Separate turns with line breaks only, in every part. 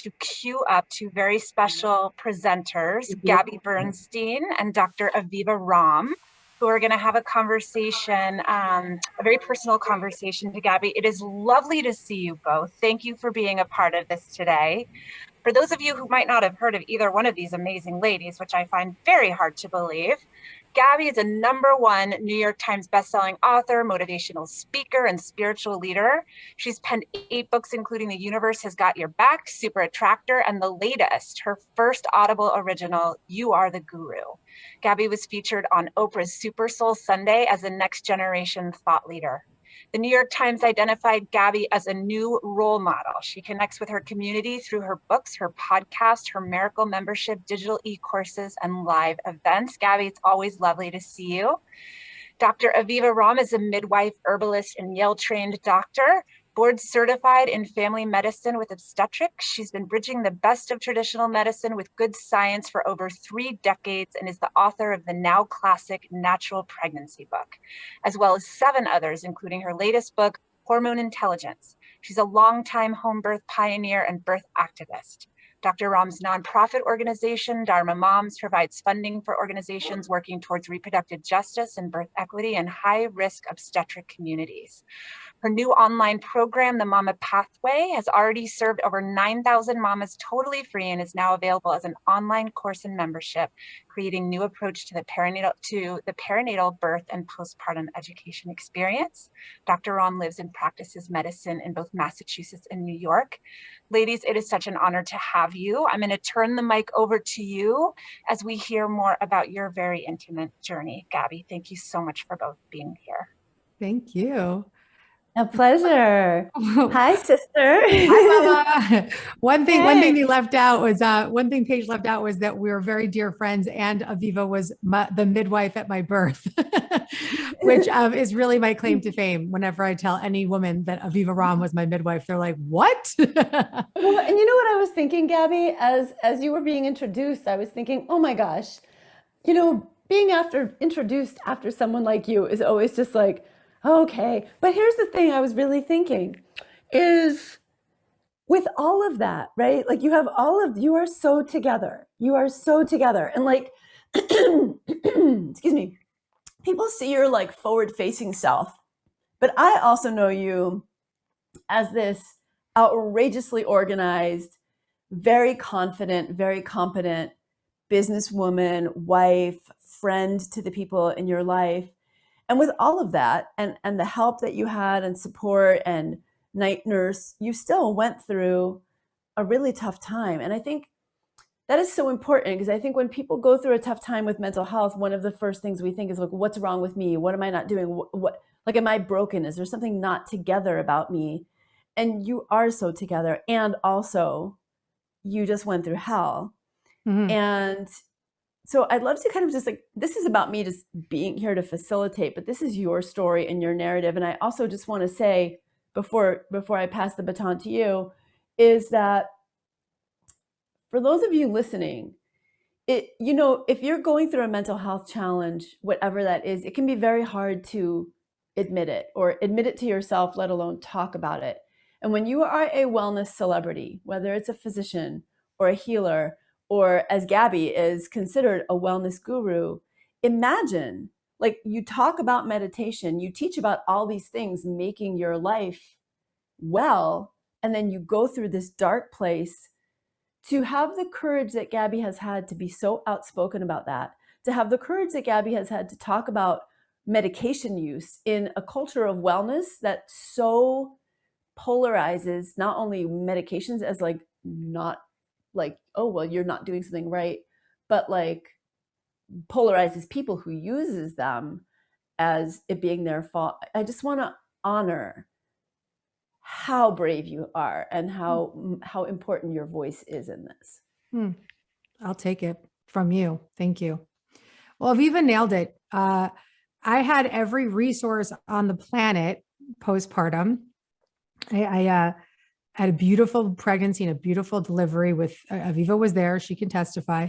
to queue up two very special presenters, Gabby Bernstein and Dr. Aviva Romm, who are going to have a conversation, a very personal conversation to Gabby. It is lovely to see you both. Thank you for being a part of this today. For those of you who might not have heard of either one of these amazing ladies, which I find very hard to believe, Gabby is a #1 New York Times bestselling author, motivational speaker, and spiritual leader. She's penned 8 books, including The Universe Has Got Your Back, Super Attractor, and the latest, her first Audible original, You Are the Guru. Gabby was featured on Oprah's Super Soul Sunday as a next generation thought leader. The New York Times identified Gabby as a new role model. She connects with her community through her books, her podcast, her Miracle membership, digital e-courses, and live events. Gabby, it's always lovely to see you. Dr. Aviva Romm is a midwife, herbalist, and Yale-trained doctor, board certified in family medicine with obstetrics. She's been bridging the best of traditional medicine with good science for over 3 decades and is the author of the now classic Natural Pregnancy book, as well as 7 others, including her latest book, Hormone Intelligence. She's a longtime home birth pioneer and birth activist. Dr. Romm's nonprofit organization, Dharma Moms, provides funding for organizations working towards reproductive justice and birth equity in high-risk obstetric communities. Her new online program, The Mama Pathway, has already served over 9,000 mamas totally free and is now available as an online course and membership, creating new approach to the perinatal birth and postpartum education experience. Dr. Romm lives and practices medicine in both Massachusetts and New York. Ladies, it is such an honor to have you. I'm going to turn the mic over to you as we hear more about your very intimate journey. Gabby, thank you so much for both being here.
Thank you.
A pleasure. Hi, sister.
Hi, Mama. One thing they left out was one thing Paige left out was that we were very dear friends, and Aviva was the midwife at my birth, which is really my claim to fame. Whenever I tell any woman that Aviva Romm was my midwife, they're like, "What?"
Well, and you know what I was thinking, Gabby, as you were being introduced, I was thinking, oh my gosh, you know, being introduced after someone like you is always just like, okay. But here's the thing I was really thinking is with all of that, right? Like you are so together. You are so together. And like, excuse me, people see your like forward facing self, but I also know you as this outrageously organized, very confident, very competent businesswoman, wife, friend to the people in your life. And with all of that and the help that you had and support and night nurse, you still went through a really tough time. And I think that is so important because I think when people go through a tough time with mental health, one of the first things we think is like, what's wrong with me? What am I not doing? What like, am I broken? Is there something not together about me? And you are so together. And also you just went through hell. Mm-hmm. And so I'd love to kind of just like, this is about me just being here to facilitate, but this is your story and your narrative. And I also just want to say before I pass the baton to you is that for those of you listening, if you're going through a mental health challenge, whatever that is, it can be very hard to admit it to yourself, let alone talk about it. And when you are a wellness celebrity, whether it's a physician or a healer, or as Gabby is considered a wellness guru, imagine like you talk about meditation, you teach about all these things, making your life well, and then you go through this dark place to have the courage that Gabby has had to be so outspoken about that, to have the courage that Gabby has had to talk about medication use in a culture of wellness that so polarizes not only medications as like not like, oh, well, you're not doing something right, but like polarizes people who uses them as it being their fault. I just want to honor how brave you are and how important your voice is in this.
I'll take it from you. Thank you. Well, Aviva nailed it. I had every resource on the planet postpartum. I had a beautiful pregnancy and a beautiful delivery with Aviva was there. She can testify.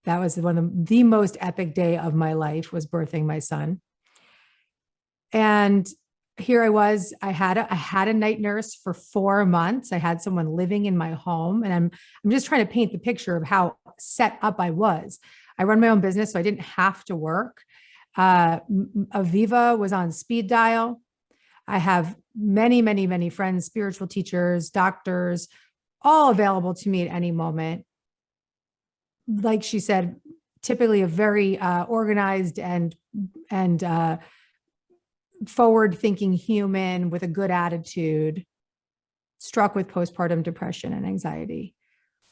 That was one of the most epic day of my life was birthing my son. And here I was, I had a night nurse for 4 months. I had someone living in my home, and I'm just trying to paint the picture of how set up I was. I run my own business, so I didn't have to work. Aviva was on speed dial. I have many, many, many friends, spiritual teachers, doctors, all available to me at any moment. Like she said, typically a very organized and forward-thinking human with a good attitude, struck with postpartum depression and anxiety,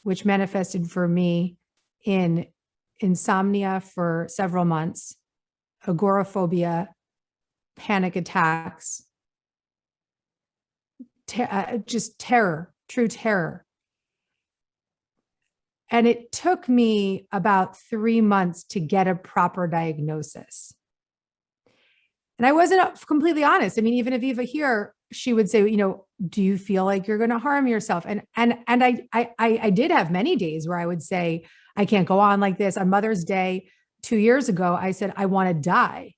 which manifested for me in insomnia for several months, agoraphobia, panic attacks, just terror, true terror. And it took me about 3 months to get a proper diagnosis. And I wasn't completely honest. I mean, even Aviva here, she would say, do you feel like you're going to harm yourself? And I did have many days where I would say, I can't go on like this. On Mother's Day 2 years ago, I said, I want to die.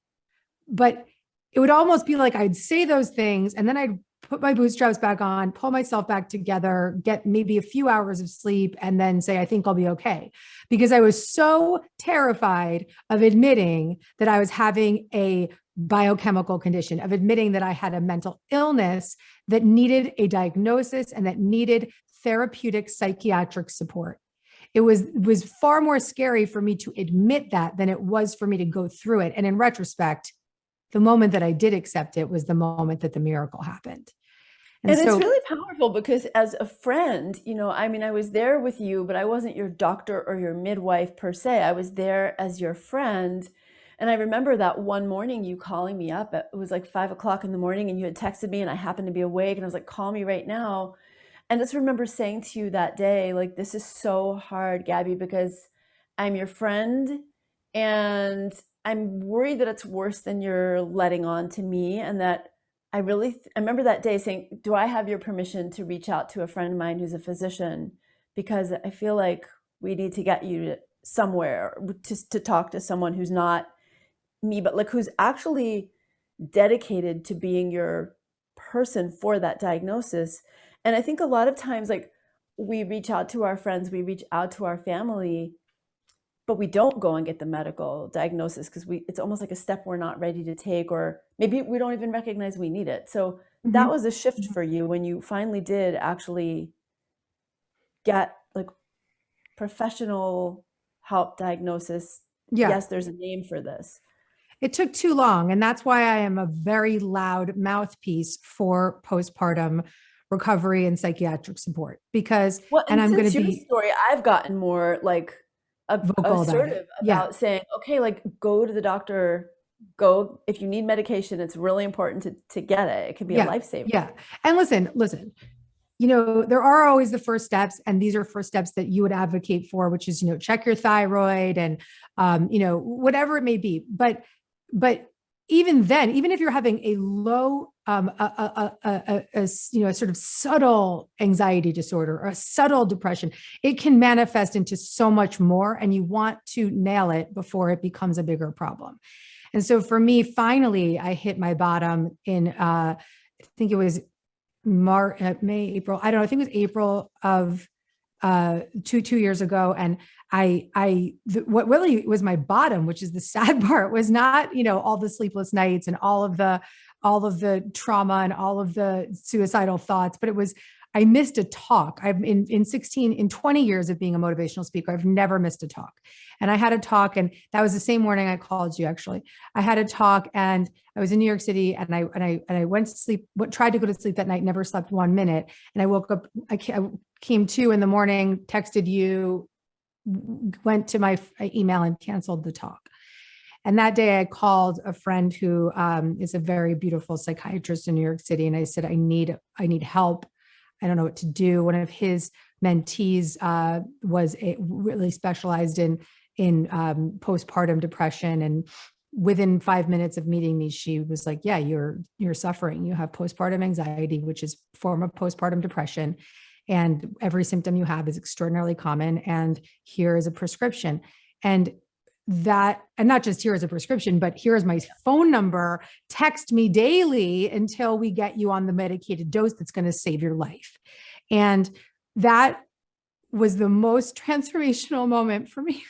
But it would almost be like I'd say those things, and then I'd put my bootstraps back on, pull myself back together, get maybe a few hours of sleep, and then say, I think I'll be okay. Because I was so terrified of admitting that I was having a biochemical condition, of admitting that I had a mental illness that needed a diagnosis and that needed therapeutic psychiatric support. It was far more scary for me to admit that than it was for me to go through it. And in retrospect, the moment that I did accept it was the moment that the miracle happened.
And so, it's really powerful because as a friend, I was there with you, but I wasn't your doctor or your midwife per se. I was there as your friend. And I remember that one morning you calling me up. It was like 5 o'clock in the morning, and you had texted me, and I happened to be awake, and I was like, call me right now. And I just remember saying to you that day, like, this is so hard, Gabby, because I'm your friend, and I'm worried that it's worse than you're letting on to me. And that I remember that day saying, do I have your permission to reach out to a friend of mine who's a physician? Because I feel like we need to get you to somewhere to talk to someone who's not me, but like who's actually dedicated to being your person for that diagnosis. And I think a lot of times, like, we reach out to our friends, we reach out to our family, but we don't go and get the medical diagnosis because it's almost like a step we're not ready to take, or maybe we don't even recognize we need it. So that was a shift for you when you finally did actually get like professional help, diagnosis.
Yeah.
Yes, there's a name for this.
It took too long. And that's why I am a very loud mouthpiece for postpartum recovery and psychiatric support, because,
and
I'm going to
be story, I've gotten more like assertive about saying, okay, like, go to the doctor, go, if you need medication, it's really important to get it. It can be a lifesaver.
Yeah. And listen, there are always the first steps, and these are first steps that you would advocate for, which is, check your thyroid and, whatever it may be. But even then, even if you're having a low, sort of subtle anxiety disorder or a subtle depression, it can manifest into so much more, and you want to nail it before it becomes a bigger problem. And so for me, finally, I hit my bottom in, I think it was May, April. I don't know. I think it was April of 2 years ago. And what really was my bottom, which is the sad part, was not, all the sleepless nights and all of the trauma and all of the suicidal thoughts, but it was, I missed a talk. I've in 20 years of being a motivational speaker, I've never missed a talk. And I had a talk, and that was the same morning I called you, actually. I had a talk, and I was in New York City, and I went to sleep, tried to go to sleep that night, never slept 1 minute. And I woke up, I came to in the morning, texted you, went to my email and canceled the talk. And that day I called a friend who is a very beautiful psychiatrist in New York City. And I said, I need help. I don't know what to do. One of his mentees was really specialized in postpartum depression. And within 5 minutes of meeting me, she was like, yeah, you're suffering. You have postpartum anxiety, which is a form of postpartum depression. And every symptom you have is extraordinarily common. And here is a prescription. And that, and not just here as a prescription, but here's my phone number, text me daily until we get you on the medicated dose that's going to save your life. And that was the most transformational moment for me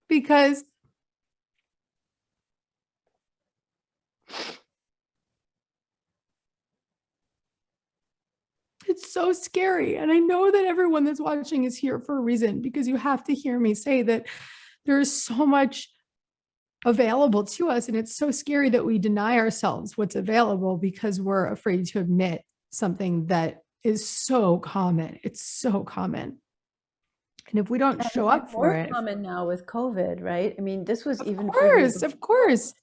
because it's so scary. And I know that everyone that's watching is here for a reason, because you have to hear me say that there is so much available to us. And it's so scary that we deny ourselves what's available because we're afraid to admit something that is so common. It's so common. And if we don't show up for it.
More common now with COVID, right? I mean, this was even
of course.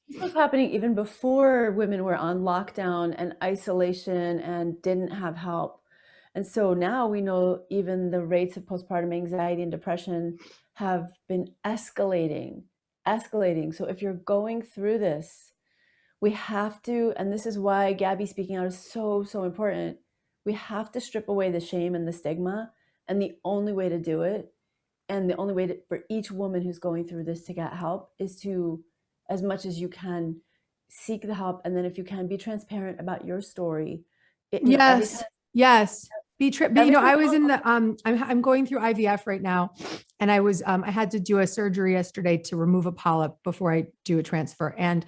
This was happening even before women were on lockdown and isolation and didn't have help. And so now we know even the rates of postpartum anxiety and depression have been escalating. So if you're going through this, we have to, and this is why Gabby speaking out is so, so important. We have to strip away the shame and the stigma. And the only way to do it, and the only way for each woman who's going through this to get help, is to, as much as you can, seek the help. And then if you can, be transparent about your story.
Yes. I was in the, I'm going through IVF right now. And I had to do a surgery yesterday to remove a polyp before I do a transfer. And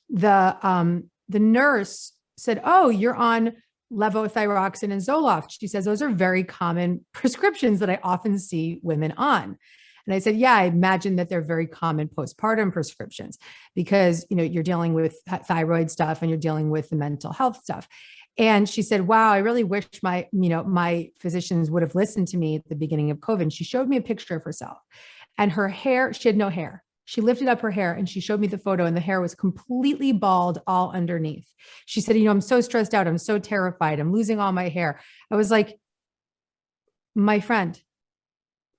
the nurse said, "Oh, you're on levothyroxine and Zoloft." She says, "Those are very common prescriptions that I often see women on." And I said, "Yeah, I imagine that they're very common postpartum prescriptions because, you're dealing with thyroid stuff and you're dealing with the mental health stuff." And she said, "Wow, I really wish my physicians would have listened to me at the beginning of COVID." And she showed me a picture of herself and her hair, she had no hair. She lifted up her hair and she showed me the photo and the hair was completely bald all underneath. She said, "I'm so stressed out. I'm so terrified. I'm losing all my hair." I was like, "My friend,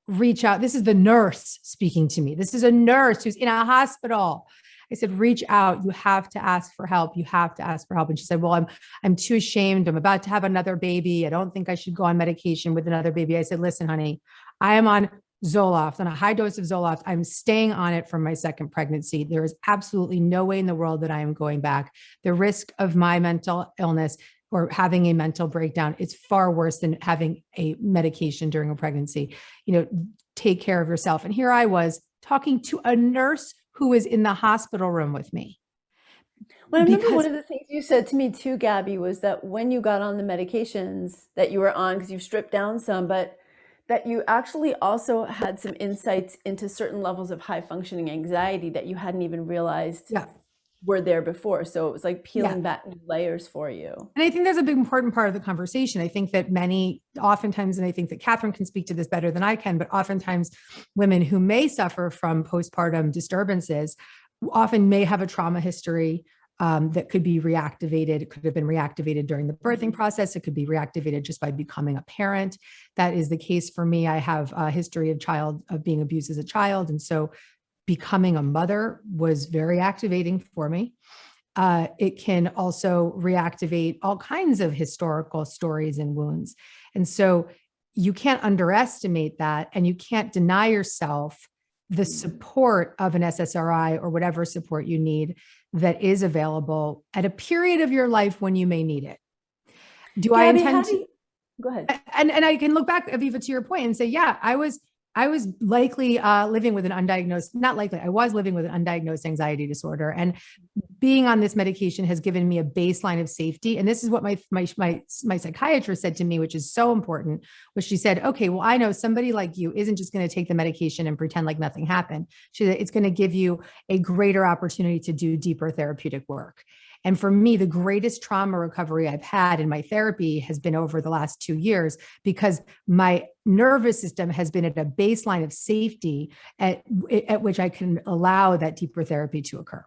reach out." This is the nurse speaking to me. This is a nurse who's in a hospital. I said, "Reach out. You have to ask for help. You have to ask for help." And she said, "Well, I'm too ashamed. I'm about to have another baby. I don't think I should go on medication with another baby." I said, "Listen, honey, I am on Zoloft, on a high dose of Zoloft. I'm staying on it for my second pregnancy. There is absolutely no way in the world that I am going back. The risk of my mental illness or having a mental breakdown, it's far worse than having a medication during a pregnancy. Take care of yourself." And here I was talking to a nurse who was in the hospital room with me.
Well, I remember one of the things you said to me too, Gabby, was that when you got on the medications that you were on, because you've stripped down some, but that you actually also had some insights into certain levels of high functioning anxiety that you hadn't even realized were there before. So it was like peeling back new layers for you.
And I think that's a big important part of the conversation. I think that oftentimes, and I think that Catherine can speak to this better than I can, but oftentimes women who may suffer from postpartum disturbances often may have a trauma history that could be reactivated. It could have been reactivated during the birthing process. It could be reactivated just by becoming a parent. That is the case for me. I have a history of being abused as a child. And so becoming a mother was very activating for me. It can also reactivate all kinds of historical stories and wounds. And so you can't underestimate that, and you can't deny yourself the support of an SSRI or whatever support you need that is available at a period of your life when you may need it.
Gabby, I intend to go ahead?
And I can look back, Aviva, to your point and say, yeah, I was likely living with an undiagnosed, not likely, I was living with an undiagnosed anxiety disorder. And being on this medication has given me a baseline of safety. And this is what my psychiatrist said to me, which is so important, which she said, "Okay, well, I know somebody like you isn't just going to take the medication and pretend like nothing happened." She said, "It's going to give you a greater opportunity to do deeper therapeutic work." And for me, the greatest trauma recovery I've had in my therapy has been over the last 2 years, because my nervous system has been at a baseline of safety at which I can allow that deeper therapy to occur.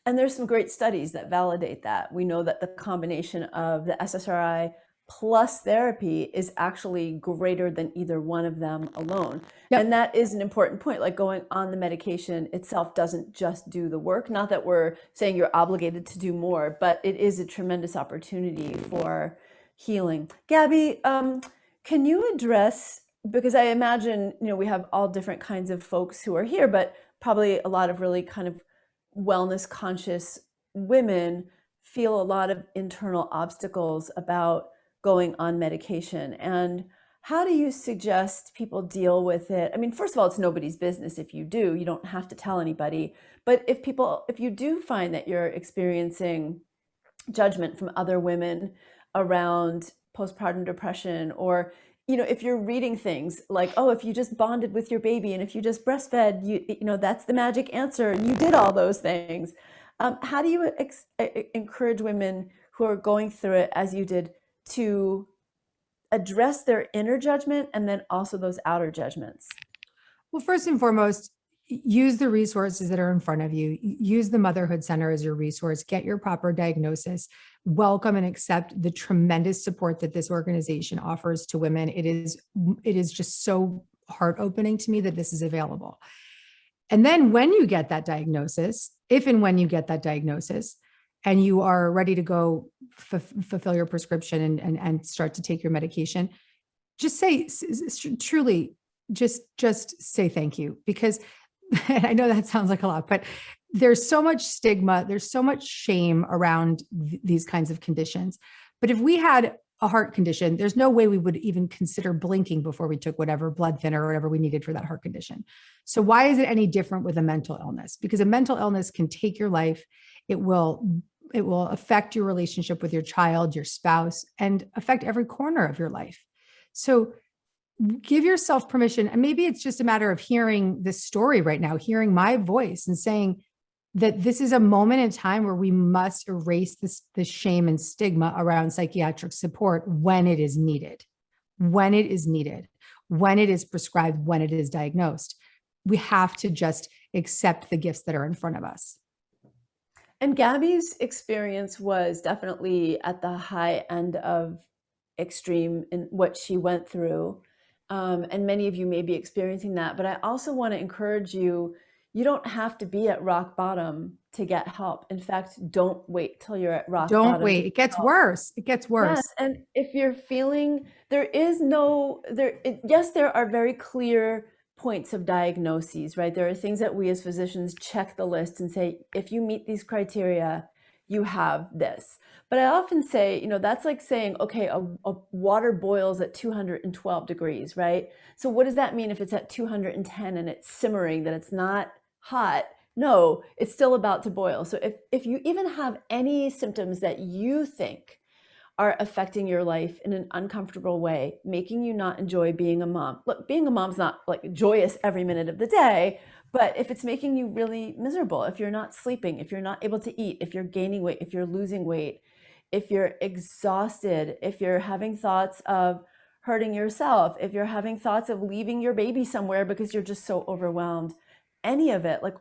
And there's some great studies that validate that. We know that the combination of the SSRI plus therapy is actually greater than either one of them alone. Yep. And that is an important point. Like, going on the medication itself doesn't just do the work. Not that we're saying you're obligated to do more, but it is a tremendous opportunity for healing. Gabby, can you address because I imagine, we have all different kinds of folks who are here, but probably a lot of really kind of wellness conscious women feel a lot of internal obstacles about going on medication. And how do you suggest people deal with it? I mean, first of all, it's nobody's business. If you do, you don't have to tell anybody. But if you do find that you're experiencing judgment from other women around postpartum depression, or if you're reading things like, oh, if you just bonded with your baby and if you just breastfed, that's the magic answer and you did all those things. How do you encourage women who are going through it as you did to address their inner judgment and then also those outer judgments?
Well, first and foremost, use the resources that are in front of you. Use the Motherhood Center as your resource. Get your proper diagnosis. Welcome and accept the tremendous support that this organization offers to women. It is just so heart-opening to me that this is available. And then when you get that diagnosis, if and when you get that diagnosis, and you are ready to go fulfill your prescription and start to take your medication, just say, truly, just say thank you. Because and I know that sounds like a lot, but there's so much stigma, there's so much shame around these kinds of conditions. But if we had a heart condition, there's no way we would even consider blinking before we took whatever blood thinner or whatever we needed for that heart condition. So why is it any different with a mental illness? Because a mental illness can take your life. It will affect your relationship with your child, your spouse, and affect every corner of your life. So give yourself permission. And maybe it's just a matter of hearing this story right now, hearing my voice and saying that this is a moment in time where we must erase this shame and stigma around psychiatric support when it is needed, when it is prescribed, when it is diagnosed. We have to just accept the gifts that are in front of us.
And Gabby's experience was definitely at the high end of extreme in what she went through. And many of you may be experiencing that, but I also want to encourage you, you don't have to be at rock bottom to get help. In fact, don't wait till you're at rock bottom.
Don't wait. It gets worse. It gets worse.
Yes. And if you're feeling, yes, there are very clear points of diagnoses, right? There are things that we as physicians check the list and say, if you meet these criteria, you have this. But I often say, that's like saying, okay, a water boils at 212 degrees, right? So what does that mean if it's at 210 and it's simmering, that it's not hot? No, it's still about to boil. So if you even have any symptoms that you think are affecting your life in an uncomfortable way, making you not enjoy being a mom. Look, being a mom's not like joyous every minute of the day, but if it's making you really miserable, if you're not sleeping, if you're not able to eat, if you're gaining weight, if you're losing weight, if you're exhausted, if you're having thoughts of hurting yourself, if you're having thoughts of leaving your baby somewhere because you're just so overwhelmed, any of it, like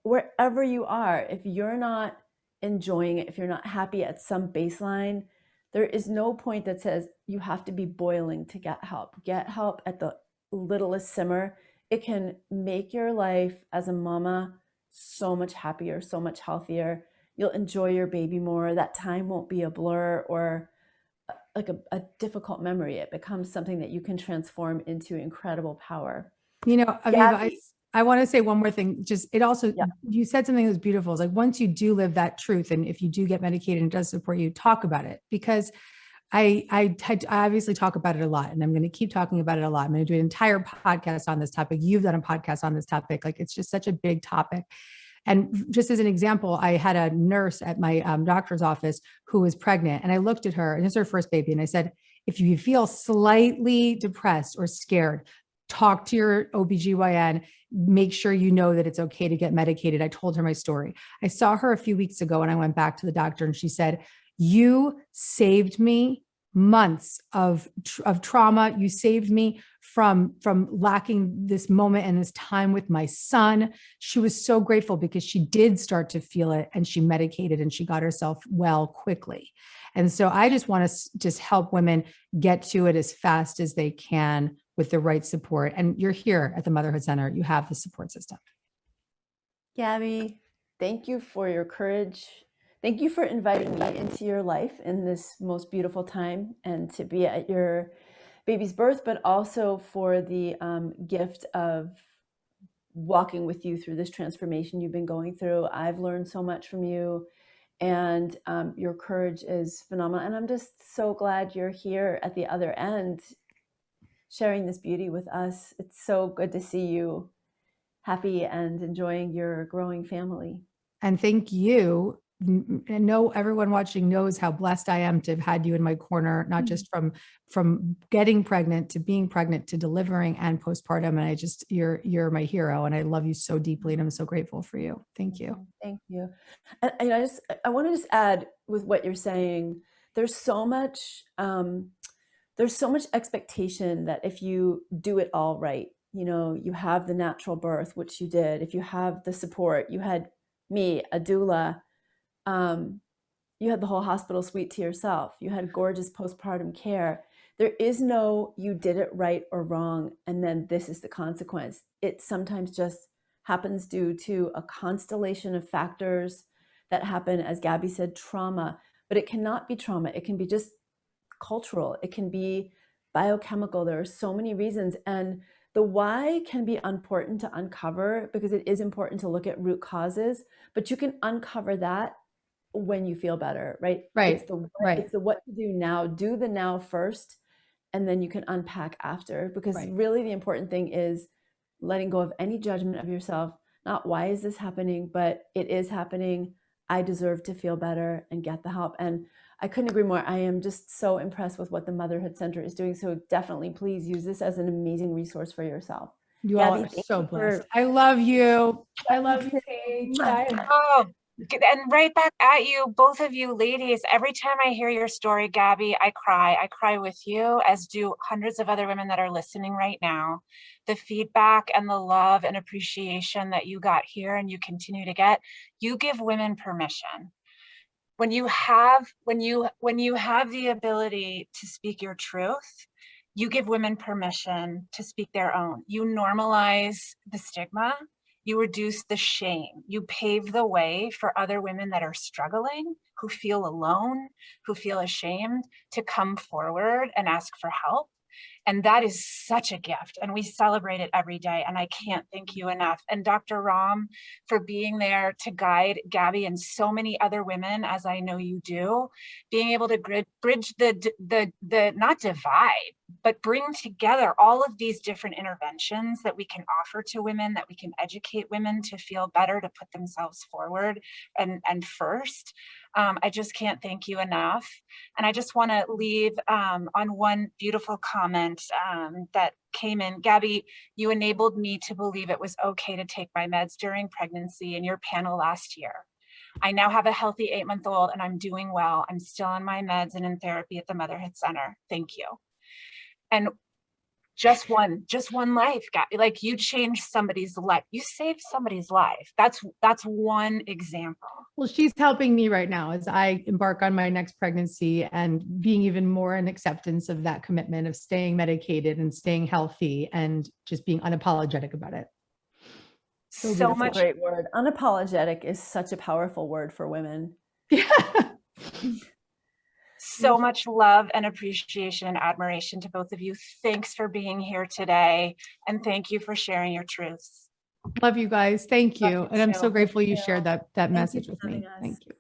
wherever you are, if you're not enjoying it, if you're not happy at some baseline, there is no point that says you have to be boiling to get help. Get help at the littlest simmer. It can make your life as a mama so much happier, so much healthier. You'll enjoy your baby more. That time won't be a blur or like a difficult memory. It becomes something that you can transform into incredible power.
Aviva, I want to say one more thing. You said something that was beautiful. It's like, once you do live that truth, and if you do get medicated and it does support you, talk about it. Because I obviously talk about it a lot, and I'm going to keep talking about it a lot. I'm going to do an entire podcast on this topic. You've done a podcast on this topic. Like, it's just such a big topic. And just as an example, I had a nurse at my doctor's office who was pregnant, and I looked at her, and it's her first baby. And I said, if you feel slightly depressed or scared, talk to your OBGYN, make sure you know that it's okay to get medicated. I told her my story. I saw her a few weeks ago and I went back to the doctor and she said, you saved me months of trauma. You saved me from lacking this moment and this time with my son. She was so grateful because she did start to feel it and she medicated and she got herself well quickly. And so I just want to just help women get to it as fast as they can with the right support. And you're here at the Motherhood Center. You have the support system.
Gabby, thank you for your courage. Thank you for inviting me into your life in this most beautiful time and to be at your baby's birth, but also for the gift of walking with you through this transformation you've been going through. I've learned so much from you, and your courage is phenomenal. And I'm just so glad you're here at the other end, sharing this beauty with us. It's so good to see you happy and enjoying your growing family.
And thank you. I know everyone watching knows how blessed I am to have had you in my corner, not just from getting pregnant to being pregnant to delivering and postpartum. And I just, you're my hero, and I love you so deeply, and I'm so grateful for you. Thank you.
Thank you. And I want to just add with what you're saying, there's so much expectation that if you do it all right, you know, you have the natural birth, which you did. If you have the support, you had me, a doula, you had the whole hospital suite to yourself. You had gorgeous postpartum care. There is no, you did it right or wrong, and then this is the consequence. It sometimes just happens due to a constellation of factors that happen, as Gabby said, trauma, but it cannot be trauma. It can be just cultural. It can be biochemical. There are so many reasons. And the why can be important to uncover, because it is important to look at root causes, but you can uncover that when you feel better, right?
Right.
It's the what to do now. Do the now first, and then you can unpack after, because really the important thing is letting go of any judgment of yourself. Not why is this happening, but it is happening. I deserve to feel better and get the help. And I couldn't agree more. I am just so impressed with what the Motherhood Center is doing. So definitely please use this as an amazing resource for yourself.
You
Gabby,
all are so blessed. I love you. I love you, Paige.
Oh, and right back at you, both of you ladies. Every time I hear your story, Gabby, I cry. I cry with you, as do hundreds of other women that are listening right now. The feedback and the love and appreciation that you got here and you continue to get, you give women permission. When you have the ability to speak your truth, you give women permission to speak their own. You normalize the stigma, you reduce the shame, you pave the way for other women that are struggling, who feel alone, who feel ashamed, to come forward and ask for help. And that is such a gift, and we celebrate it every day, and I can't thank you enough. And Dr. Romm, for being there to guide Gabby and so many other women, as I know you do, being able to bridge the not divide, but bring together all of these different interventions that we can offer to women, that we can educate women to feel better, to put themselves forward and first. I just can't thank you enough. And I just want to leave on one beautiful comment that came in. Gabby, you enabled me to believe it was okay to take my meds during pregnancy in your panel last year. I now have a healthy 8-month-old and I'm doing well. I'm still on my meds and in therapy at the Motherhood Center. Thank you. And just one life, Gabby. Like, you changed somebody's life. You saved somebody's life. That's one example.
Well, she's helping me right now as I embark on my next pregnancy, and being even more in acceptance of that commitment of staying medicated and staying healthy and just being unapologetic about it.
So much. Great word. Unapologetic is such a powerful word for women.
Yeah.
So much love and appreciation and admiration to both of you. Thanks for being here today. And thank you for sharing your truths.
Love you guys. Thank you. And I'm so grateful you shared that message with me. Thank you.